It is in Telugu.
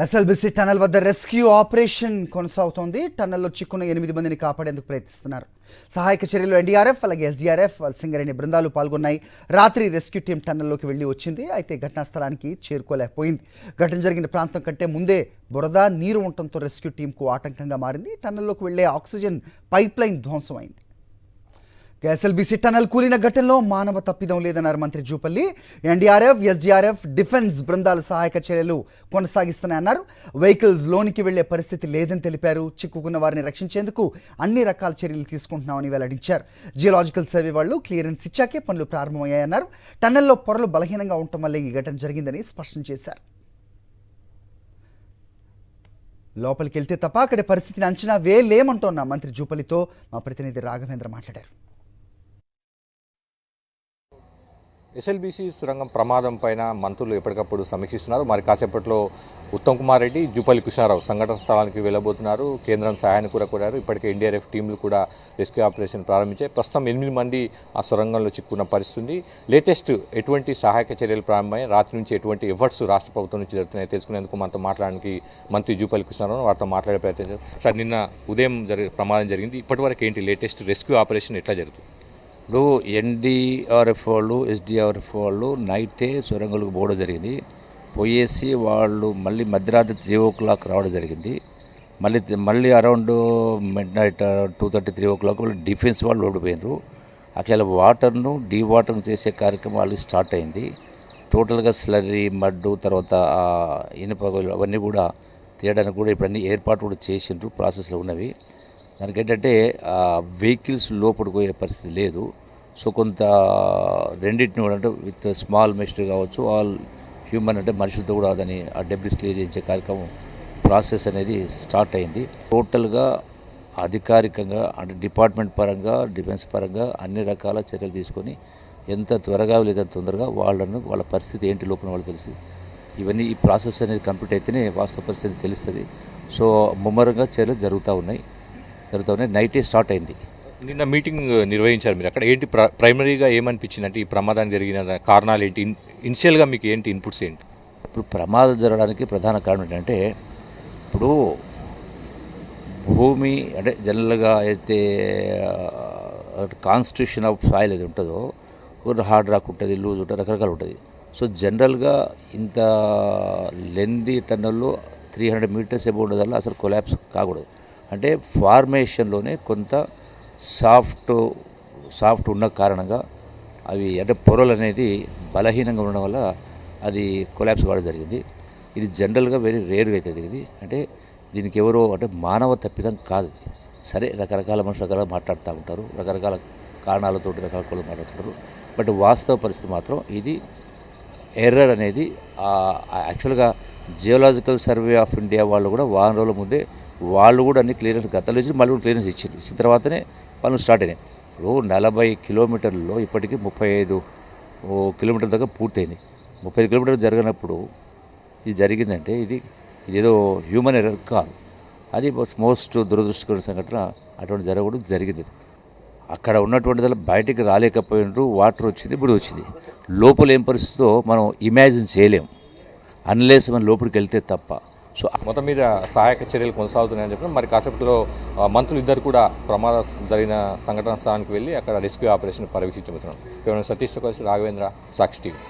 ఎస్ఎల్బిసి టనల్ వద్ద రెస్క్యూ ఆపరేషన్ కొనసాగుతోంది. టన్నల్లో చిక్కున్న 8 మందిని కాపాడేందుకు ప్రయత్నిస్తున్నారు. సహాయక చర్యలు ఎన్డీఆర్ఎఫ్ అలాగే ఎస్డీఆర్ఎఫ్ సింగరేణి బృందాలు పాల్గొన్నాయి. రాత్రి రెస్క్యూ టీం టన్నల్లోకి వెళ్లి వచ్చింది. అయితే ఘటనా స్థలానికి చేరుకోలేకపోయింది. ఘటన జరిగిన ప్రాంతం కంటే ముందే బురద నీరు ఉండటంతో రెస్క్యూ టీంకు ఆటంకంగా మారింది. టన్నల్లోకి వెళ్లే ఆక్సిజన్ పైప్ లైన్ ధ్వంసమైంది. ఎస్ఎల్బిసి టనల్ కూలిన ఘటనలో మానవ తప్పిదం లేదన్నారు మంత్రి జూపల్లి. ఎన్డీఆర్ఎఫ్ ఎస్డీఆర్ఎఫ్ డిఫెన్స్ బృందాలు సహాయక చర్యలు కొనసాగిస్తున్నాయన్నారు. వెహికల్స్ లోనికి వెళ్లే పరిస్థితి లేదని తెలిపారు. చిక్కుకున్న వారిని రక్షించేందుకు అన్ని రకాల చర్యలు తీసుకుంటున్నామని వెల్లడించారు. జియోలాజికల్ సర్వే వాళ్లు క్లియరెన్స్ ఇచ్చాకే పనులు ప్రారంభమయ్యాయన్నారు. టన్నల్లో పొరలు బలహీనంగా ఉండటం వల్లే ఈ ఘటన జరిగిందని స్పష్టం చేశారు. లోపలికి వెళ్తే తప్ప అక్కడి పరిస్థితిని అంచనా వేయలేమంటోన్న మంత్రి జూపల్లితో మా ప్రతినిధి రాఘవేంద్ర మాట్లాడారు. ఎస్ఎల్బిసి సొరంగం ప్రమాదం పైన మంత్రులు ఎప్పటికప్పుడు సమీక్షిస్తున్నారు. మరి కాసేపట్లో ఉత్తమ్ కుమార్ రెడ్డి, జూపల్లి కృష్ణారావు సంఘటన స్థలానికి వెళ్ళబోతున్నారు. కేంద్రం సహాయాన్ని కూడా కోరారు. ఇప్పటికే ఎన్డీఆర్ఎఫ్ టీంలు కూడా రెస్క్యూ ఆపరేషన్ ప్రారంభించాయి. ప్రస్తుతం 8 మంది ఆ సొరంగంలో చిక్కున్న పరిస్థితి. లేటెస్ట్ ఎటువంటి సహాయక చర్యలు ప్రారంభమై రాత్రి నుంచి ఎటువంటి ఎఫర్ట్స్ రాష్ట్ర ప్రభుత్వం నుంచి జరుగుతున్నాయి తెలుసుకునేందుకు మనతో మాట్లాడడానికి మంత్రి జూపల్లి కృష్ణారావు వారితో మాట్లాడే ప్రయత్నం. సార్, నిన్న ఉదయం ప్రమాదం జరిగింది. ఇప్పటివరకు ఏంటి లేటెస్ట్ రెస్క్యూ ఆపరేషన్ ఎట్లా జరుగుతుంది? ఇప్పుడు ఎన్డీఆర్ఎఫ్ వాళ్ళు ఎస్డీఆర్ఎఫ్ వాళ్ళు నైటే సొరంగంలోకి పోవడం జరిగింది. పోయేసి వాళ్ళు మళ్ళీ మధ్యరాత్రి 3 o'clock రావడం జరిగింది. మళ్ళీ అరౌండ్ మిడ్ నైట్ 2:30, 3 o'clock వాళ్ళు డిఫెన్స్ వాళ్ళు ఓడిపోయినారు. యాక్చువల్గా వాటర్ను డీవాటరింగ్ చేసే కార్యక్రమం వాళ్ళు స్టార్ట్ అయింది. టోటల్గా స్లర్రీ మడ్డు తర్వాత ఇనుప అవన్నీ కూడా తీయడానికి కూడా ఇప్పుడు అన్ని ఏర్పాటు కూడా చేసిండ్రు, ప్రాసెస్లో ఉన్నవి. దానికి ఏంటంటే వెహికల్స్ లోపలికి పోయే పరిస్థితి లేదు. సో కొంత రెండింటిని కూడా అంటే విత్ స్మాల్ మెషినరీ కావచ్చు, ఆల్ హ్యూమన్ అంటే మనుషులతో కూడా దాన్ని ఆ డెబ్రిస్ క్లియర్ చేయించే కార్యక్రమం ప్రాసెస్ అనేది స్టార్ట్ అయింది. టోటల్గా అధికారికంగా అంటే డిపార్ట్మెంట్ పరంగా డిఫెన్స్ పరంగా అన్ని రకాల చర్యలు తీసుకొని ఎంత త్వరగా లేదా తొందరగా వాళ్ళ పరిస్థితి ఏంటి లోపల వాళ్ళు తెలిసి ఇవన్నీ ఈ ప్రాసెస్ అనేది కంప్లీట్ అయితేనే వాస్తవ పరిస్థితి తెలుస్తుంది. సో ముమ్మరంగా చర్యలు జరుగుతూ ఉన్నాయి. నైటే స్టార్ట్ అయింది. నిన్న మీటింగ్ నిర్వహించారు మీరు. అక్కడ ఏంటి ప్రైమరీగా ఏమనిపించింది అంటే ఈ ప్రమాదానికి జరిగిన కారణాలు ఏంటి? ఇనిషియల్గా మీకు ఏంటి ఇన్పుట్స్ ఏంటి? ఇప్పుడు ప్రమాదం జరగడానికి ప్రధాన కారణం ఏంటంటే ఇప్పుడు భూమి అంటే జనరల్గా అయితే కాన్స్టిట్యూషన్ ఆఫ్ సాయిల్ ఏది ఉంటుందో హార్డ్ రాక్ ఉంటుంది, లూజ్ ఉంటుంది, రకరకాలు ఉంటుంది. సో జనరల్గా ఇంత లెంతీ టన్నల్లో 300 meters ఎబో ఉండదు, అసలు కొలాప్స్ కాకూడదు. అంటే ఫార్మేషన్లోనే కొంత సాఫ్ట్ ఉన్న కారణంగా అవి అంటే పొరలు అనేది బలహీనంగా ఉండడం వల్ల అది కొలాప్స్ కావడం జరిగింది. ఇది జనరల్గా వెరీ రేర్గా అవుతుంది. ఇది అంటే దీనికి ఎవరో అంటే మానవ తప్పిదం కాదు. సరే, రకరకాల మనుషులు రకరకాల మాట్లాడుతూ ఉంటారు, రకరకాల కారణాలతో రకరకాల మాట్లాడుతుంటారు. బట్ వాస్తవ పరిస్థితి మాత్రం ఇది ఎర్రర్ అనేది యాక్చువల్గా జియోలాజికల్ సర్వే ఆఫ్ ఇండియా వాళ్ళు కూడా వారం రోజుల ముందే వాళ్ళు కూడా అన్ని క్లియరెన్స్ గతంలో ఇచ్చి మళ్ళీ కూడా క్లియరెన్స్ ఇచ్చిన తర్వాతనే పనులు స్టార్ట్ అయినాయి. ఇప్పుడు 40 kilometers ఇప్పటికీ 35 kilometers దాకా పూర్తయింది. 35 kilometers జరగనప్పుడు ఇది జరిగిందంటే ఇది ఏదో హ్యూమన్ ఎర్రర్ కాదు. అది మోస్ట్ దురదృష్టకర సంఘటన. అటువంటి జరగడం జరిగింది. అక్కడ ఉన్నటువంటి బయటికి రాలేకపోయినారు. వాటర్ వచ్చింది, ఇప్పుడు వచ్చింది. లోపల ఏం పరిస్థితితో మనం ఇమాజిన్ చేయలేము అన్లెస్ మనం లోపలికి వెళ్తే తప్ప. సో మొత్తం మీద సహాయక చర్యలు కొనసాగుతున్నాయని చెప్పిన మరి కాసేపట్లో మంత్రులు ఇద్దరు కూడా ప్రమాదం జరిగిన సంఘటన స్థానానికి వెళ్ళి అక్కడ రెస్క్యూ ఆపరేషన్ పర్యవేక్షించబోతున్నారు. కేవలం సతీష్తో కలిసి రాఘవేంద్ర, సాక్షి టీవీ.